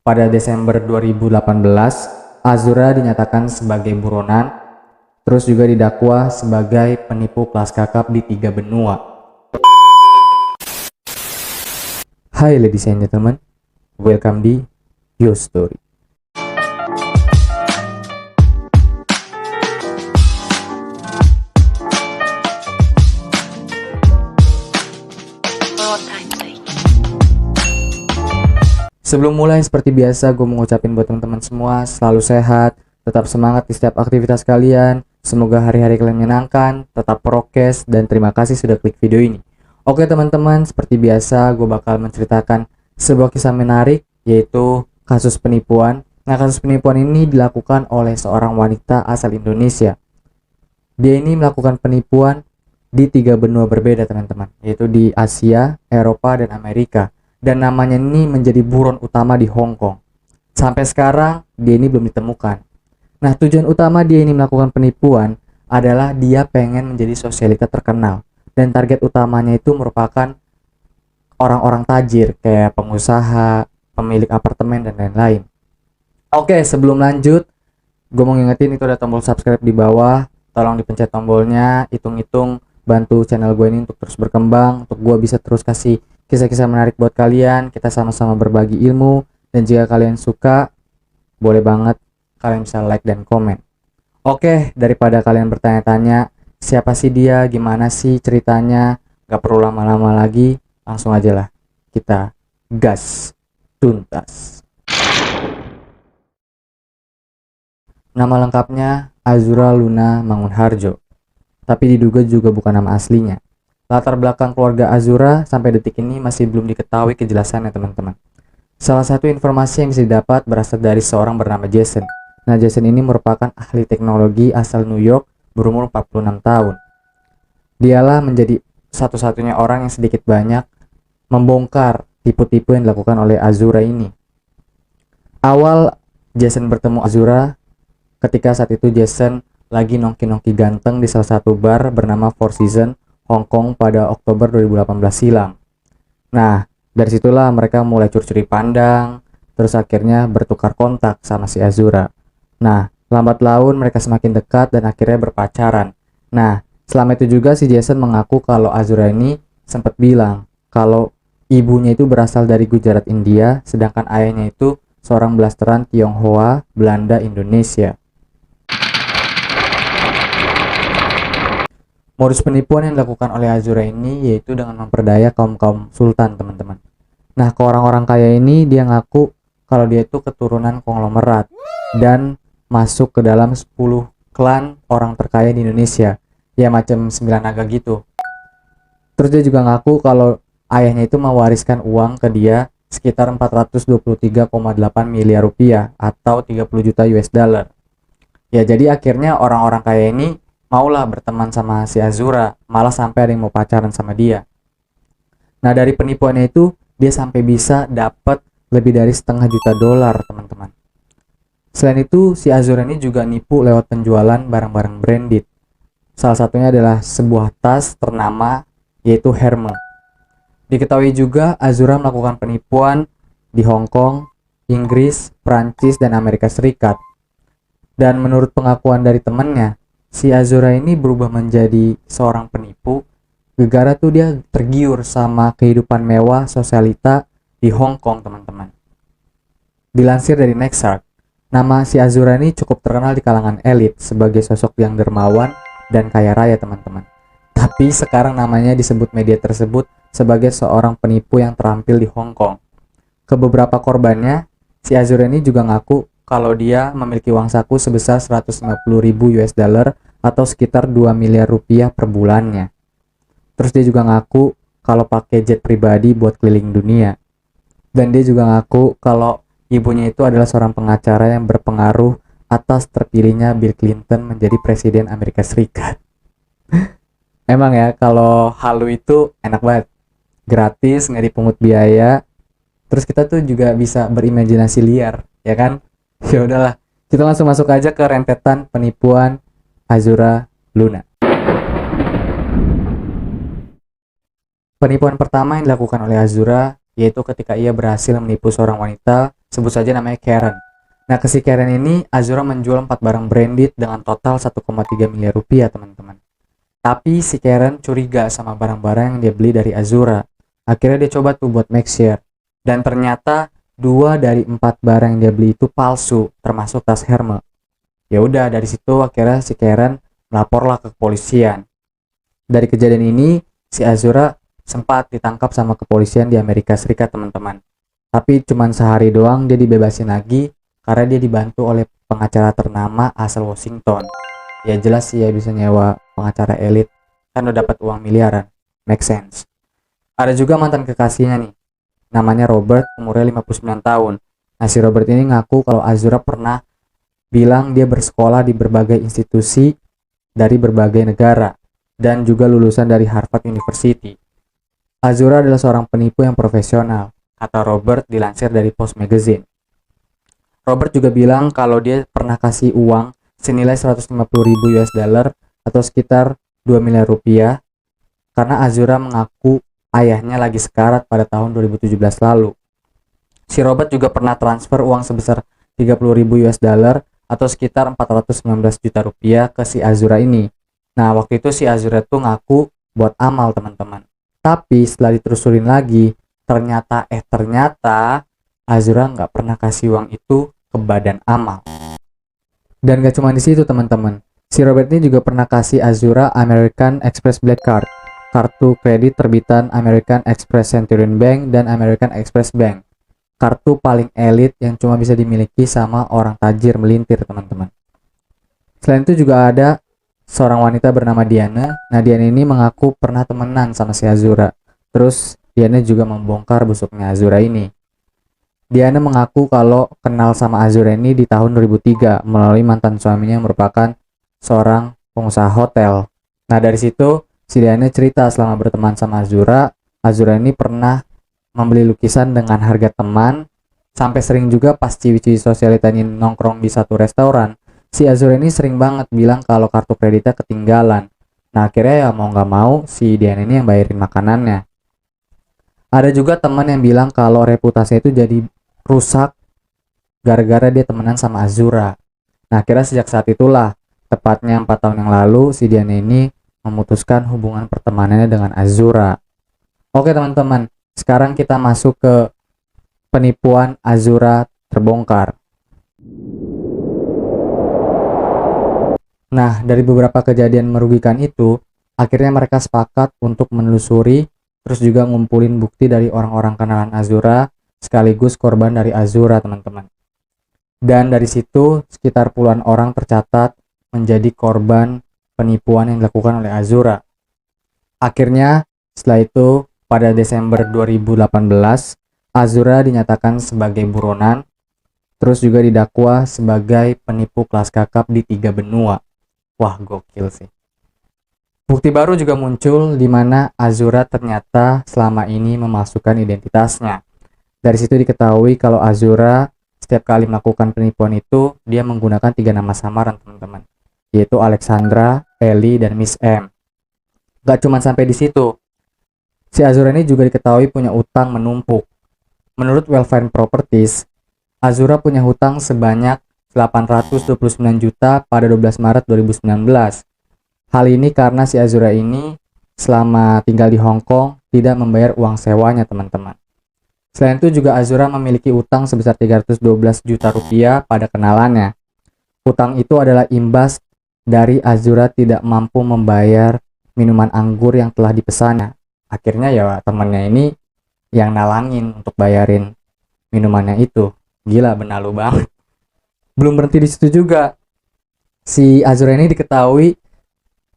Pada Desember 2018, Azura dinyatakan sebagai buronan, terus juga didakwa sebagai penipu kelas kakap di 3 benua. Hai ladies and gentlemen, welcome di Your Story. Sebelum mulai, seperti biasa, gue mau ngucapin buat teman-teman semua selalu sehat, tetap semangat di setiap aktivitas kalian. Semoga hari-hari kalian menyenangkan, tetap prokes, dan terima kasih sudah klik video ini. Oke teman-teman, seperti biasa, gue bakal menceritakan sebuah kisah menarik, yaitu kasus penipuan. Nah, kasus penipuan ini dilakukan oleh seorang wanita asal Indonesia. Dia ini melakukan penipuan di 3 benua berbeda, teman-teman, yaitu di Asia, Eropa, dan Amerika. Dan namanya ini menjadi buron utama di Hong Kong. Sampai sekarang dia ini belum ditemukan. Nah, tujuan utama dia ini melakukan penipuan adalah dia pengen menjadi sosialita terkenal, dan target utamanya itu merupakan orang-orang tajir kayak pengusaha, pemilik apartemen, dan lain-lain. Oke, sebelum lanjut, gue mau ngingetin itu ada tombol subscribe di bawah. Tolong dipencet tombolnya, hitung-hitung bantu channel gue ini untuk terus berkembang, untuk gue bisa terus kasih kisah-kisah menarik buat kalian. Kita sama-sama berbagi ilmu, dan jika kalian suka, boleh banget kalian bisa like dan komen. Oke, daripada kalian bertanya-tanya siapa sih dia, gimana sih ceritanya, gak perlu lama-lama lagi, langsung aja lah kita gas tuntas. Nama lengkapnya Azura Luna Mangunharjo, tapi diduga juga bukan nama aslinya. Latar belakang keluarga Azura sampai detik ini masih belum diketahui kejelasannya, teman-teman. Salah satu informasi yang bisa didapat berasal dari seorang bernama Jason. Nah, Jason ini merupakan ahli teknologi asal New York berumur 46 tahun. Dialah menjadi satu-satunya orang yang sedikit banyak membongkar tipu-tipu yang dilakukan oleh Azura ini. Awal Jason bertemu Azura ketika saat itu Jason lagi nongki-nongki ganteng di salah satu bar bernama Four Seasons Hong Kong pada Oktober 2018 silam. Nah, dari situlah mereka mulai curi-curi pandang, terus akhirnya bertukar kontak sama si Azura. Nah, lambat laun mereka semakin dekat dan akhirnya berpacaran. Nah, selama itu juga si Jason mengaku kalau Azura ini sempat bilang kalau ibunya itu berasal dari Gujarat, India, sedangkan ayahnya itu seorang blasteran Tionghoa, Belanda, Indonesia. Modus penipuan yang dilakukan oleh Azura ini yaitu dengan memperdaya kaum-kaum sultan, teman-teman. Nah, ke orang-orang kaya ini dia ngaku kalau dia itu keturunan konglomerat dan masuk ke dalam 10 klan orang terkaya di Indonesia. Ya, macam 9 naga gitu. Terus dia juga ngaku kalau ayahnya itu mewariskan uang ke dia sekitar 423,8 miliar rupiah atau 30 juta US dollar. Ya, jadi akhirnya orang-orang kaya ini maulah berteman sama si Azura, malah sampai ada yang mau pacaran sama dia. Nah, dari penipuannya itu dia sampai bisa dapat lebih dari $500 juta, teman-teman. Selain itu, si Azura ini juga nipu lewat penjualan barang-barang branded. Salah satunya adalah sebuah tas ternama yaitu Hermes. Diketahui juga Azura melakukan penipuan di Hong Kong, Inggris, Prancis, dan Amerika Serikat. Dan menurut pengakuan dari temannya, si Azura ini berubah menjadi seorang penipu gara-gara tuh dia tergiur sama kehidupan mewah sosialita di Hong Kong, teman-teman. Dilansir dari Nexark, nama si Azura ini cukup terkenal di kalangan elit sebagai sosok yang dermawan dan kaya raya, teman-teman. Tapi sekarang namanya disebut media tersebut sebagai seorang penipu yang terampil di Hong Kong. Ke beberapa korbannya, si Azura ini juga ngaku kalau dia memiliki uang saku sebesar 150.000 US dollar atau sekitar 2 miliar rupiah per bulannya. Terus dia juga ngaku kalau pakai jet pribadi buat keliling dunia. Dan dia juga ngaku kalau ibunya itu adalah seorang pengacara yang berpengaruh atas terpilihnya Bill Clinton menjadi presiden Amerika Serikat. Emang ya, kalau halu itu enak banget. Gratis, nggak dipungut biaya. Terus kita tuh juga bisa berimajinasi liar, ya kan? Ya udahlah, kita langsung masuk aja ke rentetan penipuan Azura Luna. Penipuan pertama yang dilakukan oleh Azura yaitu ketika ia berhasil menipu seorang wanita, sebut saja namanya Karen. Nah, ke si Karen ini Azura menjual 4 barang branded dengan total 1,3 miliar rupiah, teman-teman. Tapi si Karen curiga sama barang-barang yang dia beli dari Azura. Akhirnya dia coba tuh buat make share. Dan ternyata 2 dari 4 barang yang dia beli itu palsu, termasuk tas Hermes. Ya udah, dari situ akhirnya si Karen melaporlah ke kepolisian. Dari kejadian ini, si Azura sempat ditangkap sama kepolisian di Amerika Serikat, teman-teman. Tapi cuman sehari doang dia dibebasin lagi karena dia dibantu oleh pengacara ternama asal Washington. Ya jelas sih ya, bisa nyewa pengacara elit, kan udah dapat uang miliaran. Make sense. Ada juga mantan kekasihnya nih, namanya Robert, umurnya 59 tahun. Nah, si Robert ini ngaku kalau Azura pernah bilang dia bersekolah di berbagai institusi dari berbagai negara dan juga lulusan dari Harvard University. Azura adalah seorang penipu yang profesional, kata Robert dilansir dari Post Magazine. Robert juga bilang kalau dia pernah kasih uang senilai 150.000 US dollar atau sekitar 2 miliar rupiah karena Azura mengaku ayahnya lagi sekarat pada tahun 2017 lalu. Si Robert juga pernah transfer uang sebesar 30.000 US dollar atau sekitar 419 juta rupiah ke si Azura ini. Nah, waktu itu si Azura tuh ngaku buat amal, teman-teman. Tapi setelah diterusurin lagi, ternyata Azura nggak pernah kasih uang itu ke badan amal. Dan gak cuma di situ, teman-teman. Si Robert ini juga pernah kasih Azura American Express Black Card, kartu kredit terbitan American Express Centurion Bank dan American Express Bank. Kartu paling elit yang cuma bisa dimiliki sama orang tajir melintir, teman-teman. Selain itu juga ada seorang wanita bernama Diana. Nah, Diana ini mengaku pernah temenan sama si Azura. Terus Diana juga membongkar busuknya Azura ini. Diana mengaku kalau kenal sama Azura ini di tahun 2003 melalui mantan suaminya yang merupakan seorang pengusaha hotel. Nah, dari situ si Diana cerita selama berteman sama Azura, Azura ini pernah membeli lukisan dengan harga teman, sampai sering juga pas ciwi-ciwi sosialita ini nongkrong di satu restoran, si Azura ini sering banget bilang kalau kartu kreditnya ketinggalan. Nah, akhirnya ya mau nggak mau si Diana ini yang bayarin makanannya. Ada juga teman yang bilang kalau reputasinya itu jadi rusak gara-gara dia temenan sama Azura. Nah, akhirnya sejak saat itulah, tepatnya 4 tahun yang lalu, si Diana ini memutuskan hubungan pertemanannya dengan Azura. Oke teman-teman, sekarang kita masuk ke penipuan Azura terbongkar. Nah, dari beberapa kejadian merugikan itu, akhirnya mereka sepakat untuk menelusuri, terus juga ngumpulin bukti dari orang-orang kenalan Azura, sekaligus korban dari Azura, teman-teman. Dan dari situ, sekitar puluhan orang tercatat menjadi korban penipuan yang dilakukan oleh Azura. Akhirnya, setelah itu, pada Desember 2018, Azura dinyatakan sebagai buronan, terus juga didakwa sebagai penipu kelas kakap di 3 benua. Wah, gokil sih. Bukti baru juga muncul di mana Azura ternyata selama ini memalsukan identitasnya. Dari situ diketahui kalau Azura setiap kali melakukan penipuan itu, dia menggunakan 3 nama samaran, teman-teman, yaitu Alexandra, Ellie, dan Miss M. Gak cuma sampai di situ, si Azura ini juga diketahui punya utang menumpuk. Menurut Welfare Properties, Azura punya hutang sebanyak 829 juta pada 12 Maret 2019. Hal ini karena si Azura ini selama tinggal di Hong Kong tidak membayar uang sewanya, teman-teman. Selain itu juga Azura memiliki utang sebesar 312 juta rupiah pada kenalannya. Utang itu adalah imbas dari Azura tidak mampu membayar minuman anggur yang telah dipesannya. Akhirnya ya temannya ini yang nalangin untuk bayarin minumannya itu. Gila, benalu banget. Belum berhenti di situ juga. Si Azura ini diketahui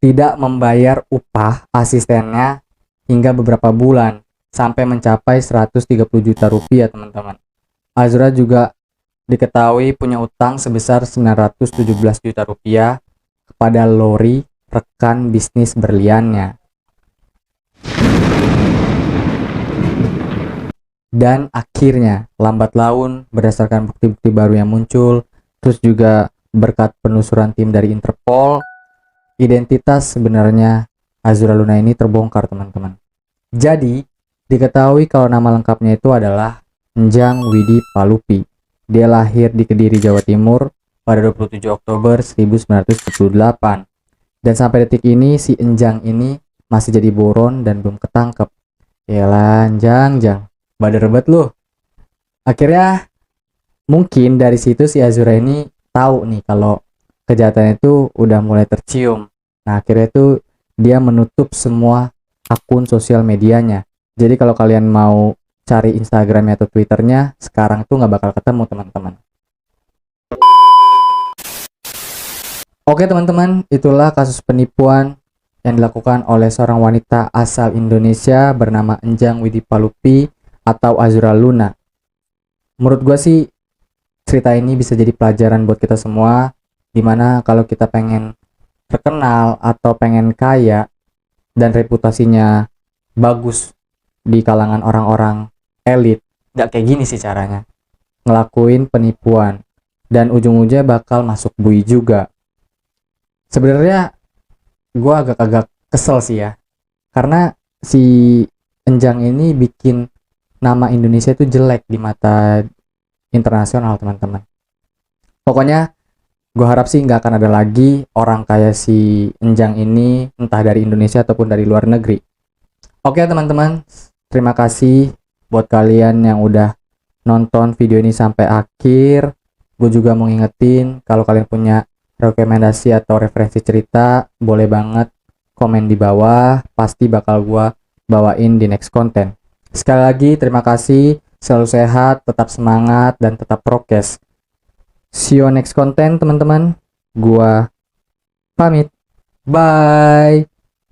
tidak membayar upah asistennya hingga beberapa bulan, sampai mencapai 130 juta rupiah, teman-teman. Azura juga diketahui punya utang sebesar 917 juta rupiah kepada Lori, rekan bisnis berliannya. Dan akhirnya, lambat laun, berdasarkan bukti-bukti baru yang muncul, terus juga berkat penelusuran tim dari Interpol, identitas sebenarnya Azura Luna ini terbongkar, teman-teman. Jadi, Diketahui kalau nama lengkapnya itu adalah Enjang Widi Palupi. Dia lahir di Kediri, Jawa Timur pada 27 Oktober 1948. Dan sampai detik ini si Enjang ini masih jadi buron dan belum ketangkep. Yalah, Enjang, bader bet lu. Akhirnya mungkin dari situ si Azura ini tahu nih kalau kejahatan itu udah mulai tercium. Nah, akhirnya itu dia menutup semua akun sosial medianya. Jadi kalau kalian mau cari Instagramnya atau Twitternya, sekarang tuh nggak bakal ketemu teman-teman. Oke teman-teman, itulah kasus penipuan yang dilakukan oleh seorang wanita asal Indonesia bernama Enjang Widi Palupi atau Azura Luna. Menurut gue sih cerita ini bisa jadi pelajaran buat kita semua, dimana kalau kita pengen terkenal atau pengen kaya dan reputasinya bagus di kalangan orang-orang elit, gak kayak gini sih caranya, ngelakuin penipuan dan ujung-ujungnya bakal masuk bui juga. Sebenarnya gue agak-agak kesel sih ya, karena si Enjang ini bikin nama Indonesia itu jelek di mata internasional teman-teman. Pokoknya gue harap sih nggak akan ada lagi orang kayak si Enjang ini, entah dari Indonesia ataupun dari luar negeri. Oke teman-teman, terima kasih buat kalian yang udah nonton video ini sampai akhir. Gue juga mau ngingetin kalau kalian punya rekomendasi atau referensi cerita, boleh banget komen di bawah, pasti bakal gue bawain di next konten. Sekali lagi terima kasih, selalu sehat, tetap semangat, dan tetap prokes. See you next konten teman-teman. Gua pamit. Bye.